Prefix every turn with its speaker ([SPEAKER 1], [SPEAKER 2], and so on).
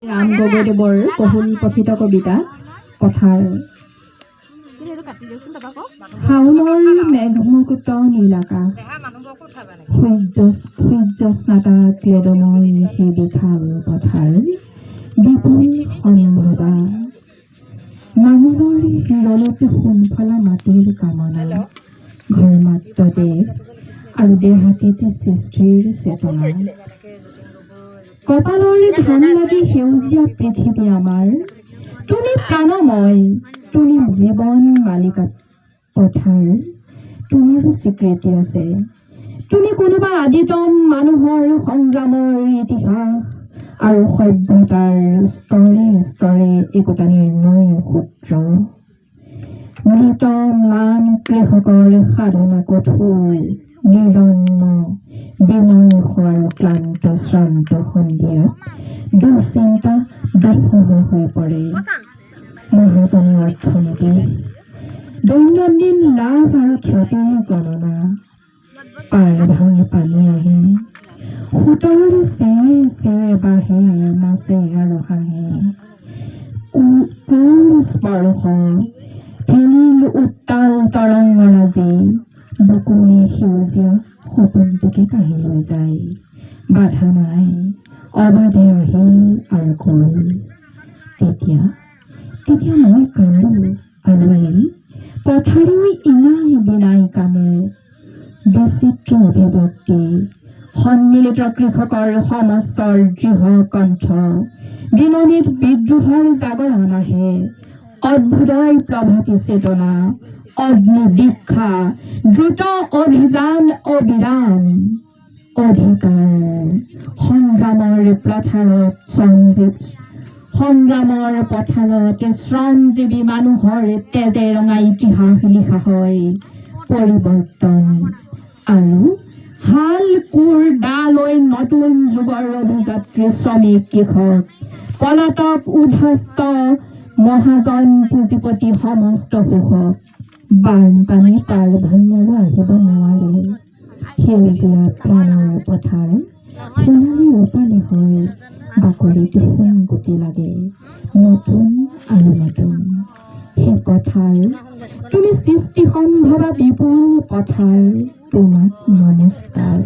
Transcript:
[SPEAKER 1] ৰাম গগৈদেৱৰ কহুল কথিত কবিতা পথাৰ। শাওনৰ মেঘমুকুত নীল আকাশ, সূৰ্যস্নাতা ক্লেদময় সেই বিশাল পথাৰ, বিপুল সম্ভৱা নাঙলৰ শিৰলত সোণফলা মাটিৰ কামনা, ঘৰ মাত্ৰ দেশ আৰু দেহাতীত সৃষ্টিৰ চেতনা। কপালৰ ধান লাগি সেউজীয়া পৃথিৱী আমাৰ, তুমি প্ৰাণময়, তুমি জীৱন মালিকা পথাৰ, তোমাৰো স্বীকৃতি আছে। তুমি কোনোবা আদিতম মানুহৰ সংগ্ৰামৰ ইতিহাস আৰু সভ্যতাৰ স্তৰে স্তৰে একোটা নিৰ্ণয় সূত্ৰ। মৃত ম্লান কৃষকৰ সাধনা কঠোৰ নিৰন্ন বিমৰ্ষ আৰু ক্লান্ত শ্ৰান্ত সন্ধিয়াত দুশ্চিন্তা দুঃসহ হৈ পৰে। মহাজনী অৰ্থনীতি, দৈনন্দিন লাভ আৰু ক্ষতিৰ গণনা, পাৰ ভাঙি পানী আহে, সোঁতৰ চেৰে চেৰে বাঢ়ে, নাচে আৰু হাঁহে। কোৰ স্পৰ্শ ফেনিল উত্তাল তৰংগৰাজি, বুকুৰে সেউজীয়া সপোনটোকে কাঢ়ি লৈ যায়। বাধা নাই, অবাধে আহিল আৰু গ'ল। তেতিয়া মই কান্দো আৰু এই পথাৰেও ইনাই বিনাই কান্দে। বিচিত্ৰ অভিব্যক্তি, সন্মিলিত কৃষকৰ সমস্তৰ দৃঢ় কণ্ঠ, বিননিত বিদ্ৰোহৰ জাগৰণ আহে। অভ্যুদয় প্ৰভাতী চেতনা, অগ্নি দীক্ষা, দ্ৰুত অভিযান অবিৰাম। অধিকাৰ সংগ্ৰামৰ পথাৰত শ্ৰমজীৱী মানুহৰ তেজে ৰঙা ইতিহাস লিখা হয়। পৰিৱৰ্তন আৰু হাল কোৰ দা লৈ নতুন যুগৰ অভিযাত্ৰী শ্ৰমিক কৃষক, পলাতক উদ্ধাস্ত মহাজন পুঁজিপতি সমস্ত শোষক। বানপানী পাৰ ভাঙি আৰু আহিব নোৱাৰে। সেউজীয়া প্ৰাণৰ পথাৰ সোণালী ৰূপালী হয়, বাকলিত সোণগুটি লাগে নতুন আৰু নতুন। সেই পথাৰ তুমি সৃষ্টি সম্ভৱা বিপুল পথাৰ, তোমাক নমস্কাৰ।